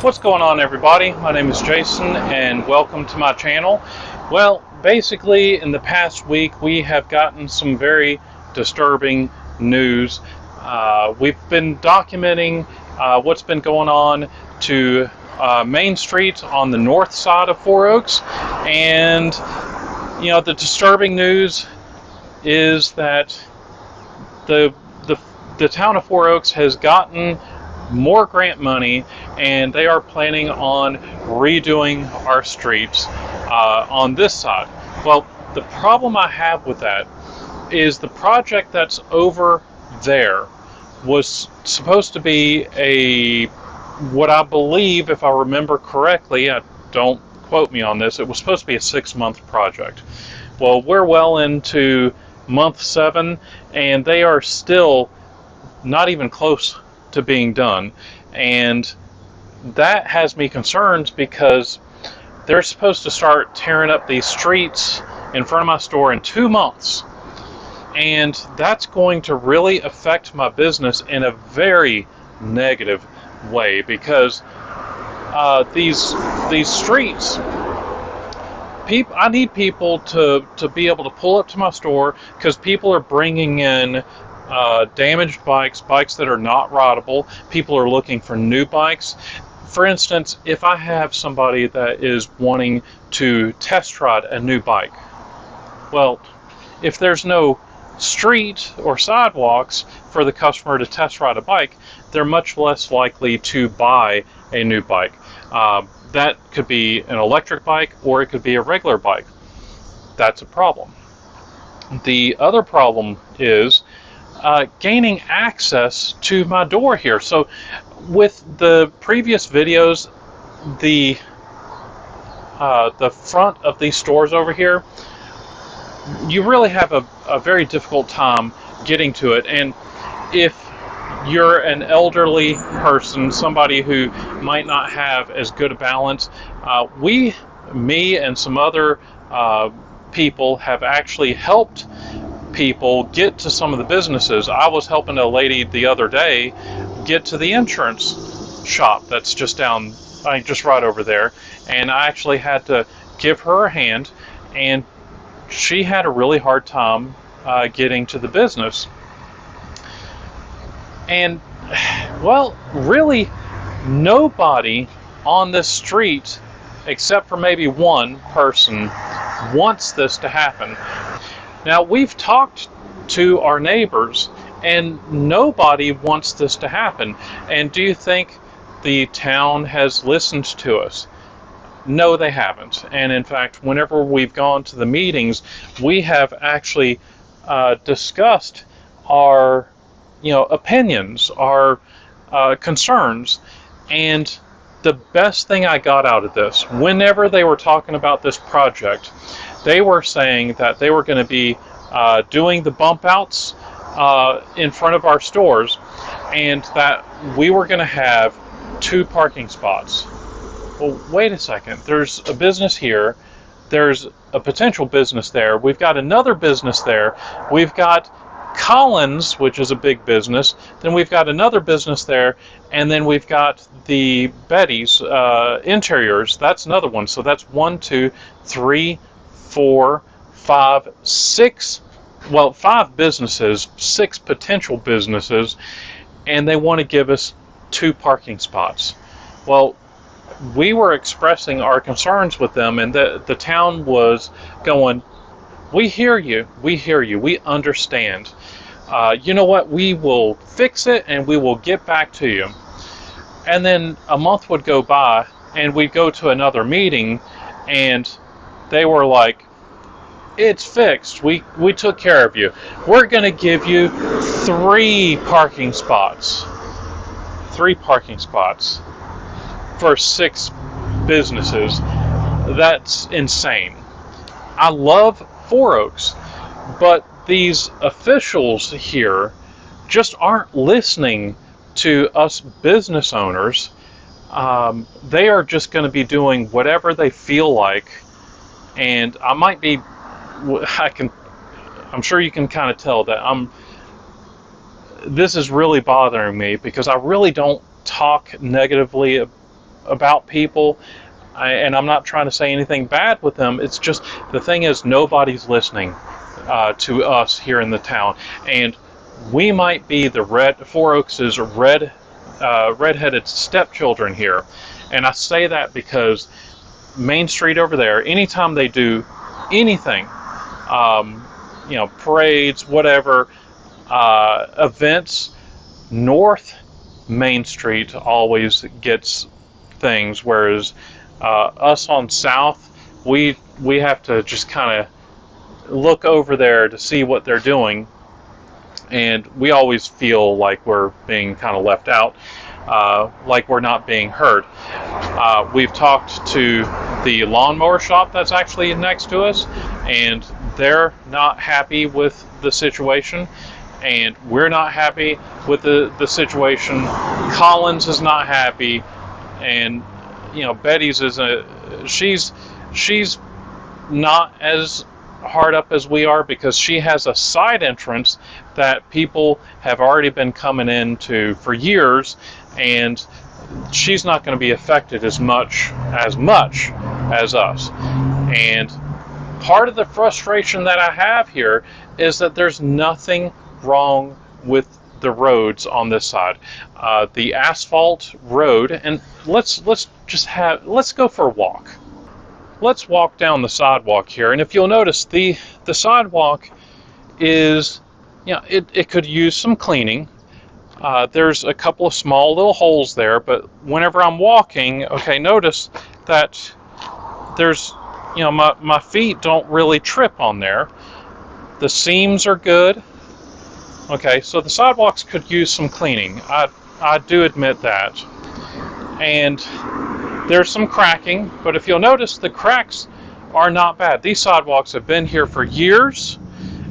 What's going on, everybody? My name is Jason and welcome to my channel. Well, basically in the past week we have gotten some very disturbing news. We've been documenting what's been going on to Main Street on the north side of Four Oaks, and the disturbing news is that the town of Four Oaks has gotten more grant money, and they are planning on redoing our streets on this side. Well, the problem I have with that is the project that's over there was supposed to be what I believe, if I remember correctly, don't quote me on this, it was supposed to be a 6-month project. Well, we're well into month 7, and they are still not even close to being done, and that has me concerned because they're supposed to start tearing up these streets in front of my store in 2 months, and that's going to really affect my business in a very negative way because these streets, I need people to be able to pull up to my store because people are bringing in damaged bikes that are not rideable. People are looking for new bikes. For instance, if I have somebody that is wanting to test ride a new bike, well, if there's no street or sidewalks for the customer to test ride a bike, they're much less likely to buy a new bike. That could be an electric bike or it could be a regular bike. That's a problem. The other problem is gaining access to my door here. So with the previous videos, the front of these stores over here, you really have a very difficult time getting to it. And if you're an elderly person, somebody who might not have as good a balance, me and some other people have actually helped people get to some of the businesses. I was helping a lady the other day get to the insurance shop that's just right over there, and I actually had to give her a hand, and she had a really hard time getting to the business. And well, really nobody on this street except for maybe one person wants this to happen. Now, we've talked to our neighbors, and nobody wants this to happen. And do you think the town has listened to us? No, they haven't. And in fact, whenever we've gone to the meetings, we have actually discussed our opinions, our concerns, and the best thing I got out of this, whenever they were talking about this project, they were saying that they were going to be doing the bump outs in front of our stores, and that we were going to have 2 parking spots. Well, wait a second. There's a business here. There's a potential business there. We've got another business there. We've got Collins, which is a big business. Then we've got another business there, and then we've got the Betty's Interiors. That's another one. So that's 1, 2, 3, 4, 5, 6. Well, 5 businesses, 6 potential businesses, and they want to give us 2 parking spots. Well, we were expressing our concerns with them, and the town was going, we hear you, we understand. You know what, we will fix it and we will get back to you. And then a month would go by and we'd go to another meeting and they were like, it's fixed, we took care of you. We're going to give you 3 parking spots. 3 parking spots for 6 businesses. That's insane. I love Four Oaks, but these officials here just aren't listening to us business owners. They are just going to be doing whatever they feel like, and I'm sure you can kind of tell that this is really bothering me because I really don't talk negatively about people, and I'm not trying to say anything bad with them. It's just the thing is nobody's listening to us here in the town, and we might be the Four Oaks' redheaded stepchildren here, and I say that because Main Street over there, anytime they do anything, parades, whatever, events, North Main Street always gets things, whereas us on South, we have to just kind of look over there to see what they're doing, and we always feel like we're being kind of left out, like we're not being heard. We've talked to the lawnmower shop that's actually next to us, and they're not happy with the situation, and we're not happy with the situation. Collins is not happy, and Betty's she's not as hard up as we are, because she has a side entrance that people have already been coming into for years, and she's not going to be affected as much as us. And part of the frustration that I have here is that there's nothing wrong with the roads on this side. The asphalt road, and let's go for a walk. Let's walk down the sidewalk here, and if you'll notice, the sidewalk is, it could use some cleaning. There's a couple of small little holes there, but whenever I'm walking, okay, notice that there's, my feet don't really trip on there. The seams are good. Okay, so the sidewalks could use some cleaning. I do admit that. And there's some cracking, but if you'll notice, the cracks are not bad. These sidewalks have been here for years,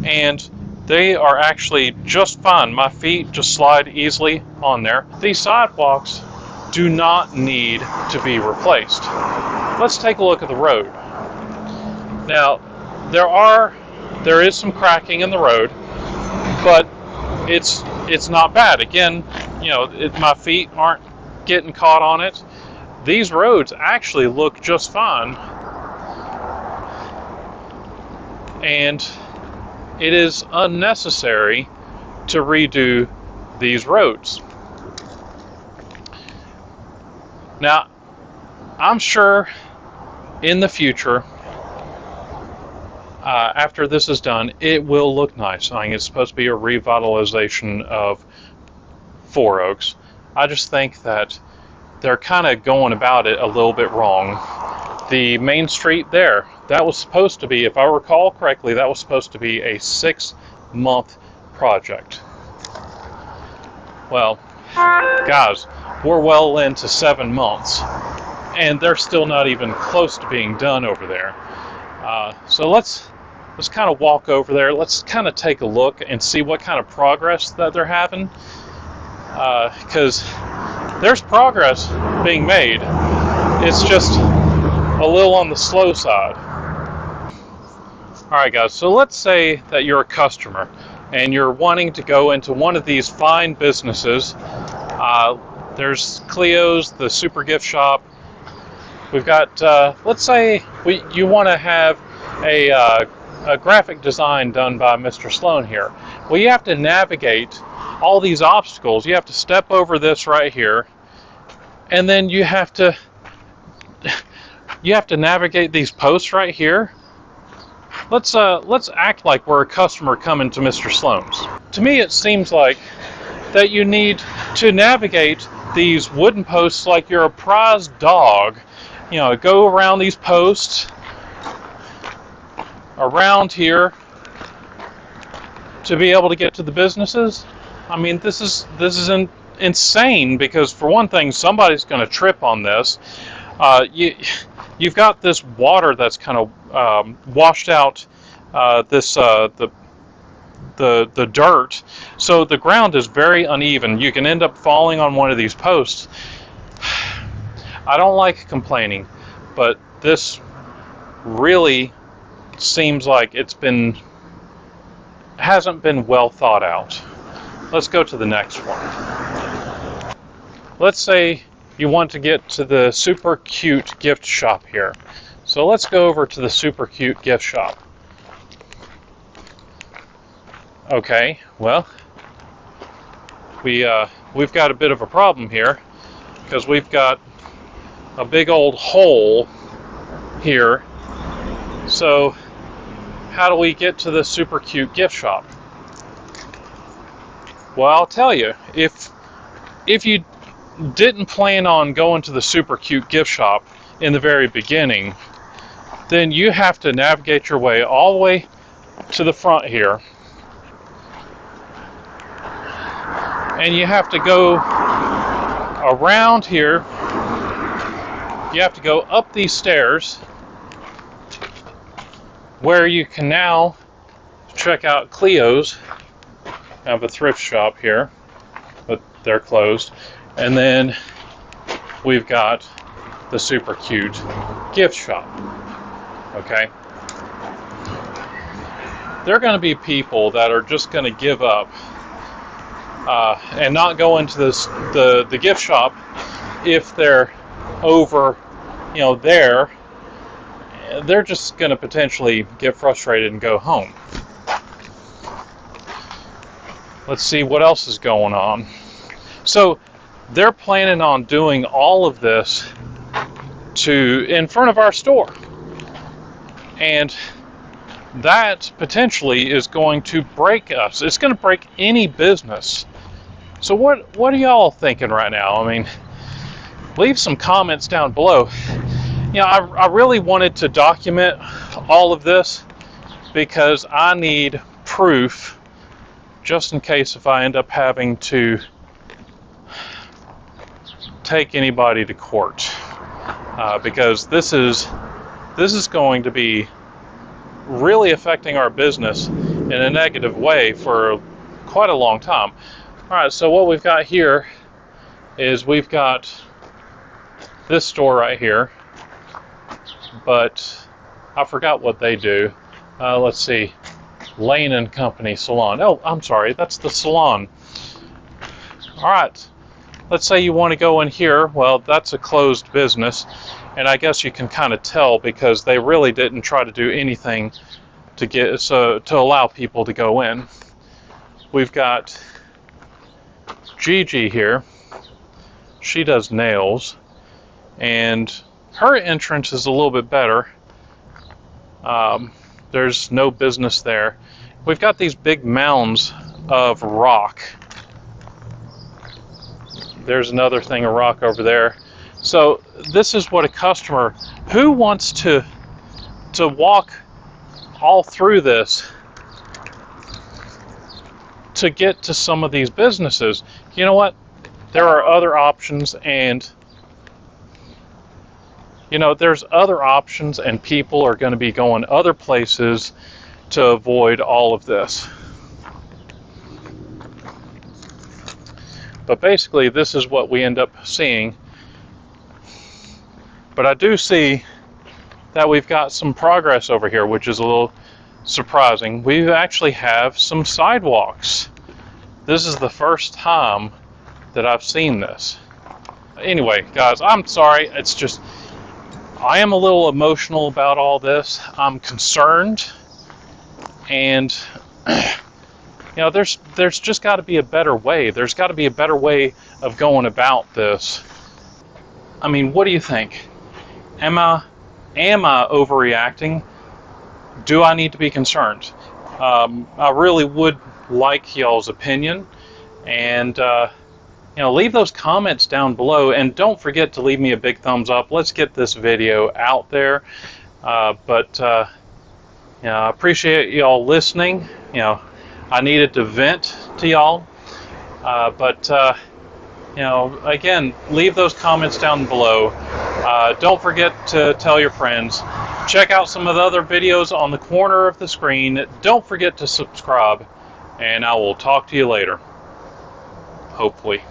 and they are actually just fine. My feet just slide easily on there. These sidewalks do not need to be replaced. Let's take a look at the road. Now, there is some cracking in the road, but it's not bad. Again, my feet aren't getting caught on it. These roads actually look just fine, and it is unnecessary to redo these roads. Now, I'm sure in the future, after this is done, it will look nice. I think it's supposed to be a revitalization of Four Oaks. I just think that they're kind of going about it a little bit wrong. The Main Street there, that was supposed to be, if I recall correctly, that was supposed to be a 6-month project. Well, guys, we're well into 7 months, and they're still not even close to being done over there. So let's kind of walk over there. Let's kind of take a look and see what kind of progress that they're having, because there's progress being made. It's just a little on the slow side. Alright guys, so let's say that you're a customer and you're wanting to go into one of these fine businesses. There's Cleo's, the Super Gift Shop. We've got, let's say you want to have a graphic design done by Mr. Sloan here. Well, you have to navigate all these obstacles. You have to step over this right here, and then you have to navigate these posts right here. Let's act like we're a customer coming to Mr. Sloan's. To me, it seems like that you need to navigate these wooden posts like you're a prize dog. Go around these posts, around here, to be able to get to the businesses. I mean, this is insane, because for one thing, somebody's going to trip on this. You've got this water that's kind of washed out the dirt, so the ground is very uneven. You can end up falling on one of these posts. I don't like complaining, but this really seems like hasn't been well thought out. Let's go to the next one. Let's say you want to get to the super cute gift shop here. So let's go over to the super cute gift shop. Okay, well, we've got a bit of a problem here because we've got a big old hole here. So how do we get to the super cute gift shop? Well, I'll tell you, if you didn't plan on going to the super cute gift shop in the very beginning, then you have to navigate your way all the way to the front here, and you have to go around here. You have to go up these stairs where you can now check out Cleo's. I have a thrift shop here, but they're closed. And then we've got the super cute gift shop. Okay? There are going to be people that are just going to give up and not go into the gift shop if they're over, there. They're just going to potentially get frustrated and go home. Let's see what else is going on. So they're planning on doing all of this in front of our store. And that potentially is going to break us. It's going to break any business. So what are y'all thinking right now? I mean, leave some comments down below. I really wanted to document all of this because I need proof just in case if I end up having to take anybody to court, because this is going to be really affecting our business in a negative way for quite a long time. All right, so what we've got here is we've got this store right here, but I forgot what they do. Let's see. Lane and Company Salon. Oh, I'm sorry, that's the salon. All right, let's say you want to go in here. Well, that's a closed business, and I guess you can kind of tell because they really didn't try to do anything to allow people to go in. We've got Gigi here. She does nails, and her entrance is a little bit better. There's no business there. We've got these big mounds of rock. There's another thing of rock over there. So this is what a customer who wants to walk all through this to get to some of these businesses. You know what? There are other options, and there's other options, and people are going to be going other places to avoid all of this. But basically, this is what we end up seeing. But I do see that we've got some progress over here, which is a little surprising. We actually have some sidewalks. This is the first time that I've seen this. Anyway, guys, I'm sorry. It's just, I am a little emotional about all this. I'm concerned, and there's just got to be a better way. There's got to be a better way of going about this. I mean, what do you think? Am I overreacting? Do I need to be concerned? I really would like y'all's opinion, and leave those comments down below, and don't forget to leave me a big thumbs up. Let's get this video out there. I appreciate y'all listening. I needed to vent to y'all, again, leave those comments down below. Don't forget to tell your friends. Check out some of the other videos on the corner of the screen. Don't forget to subscribe, and I will talk to you later, hopefully.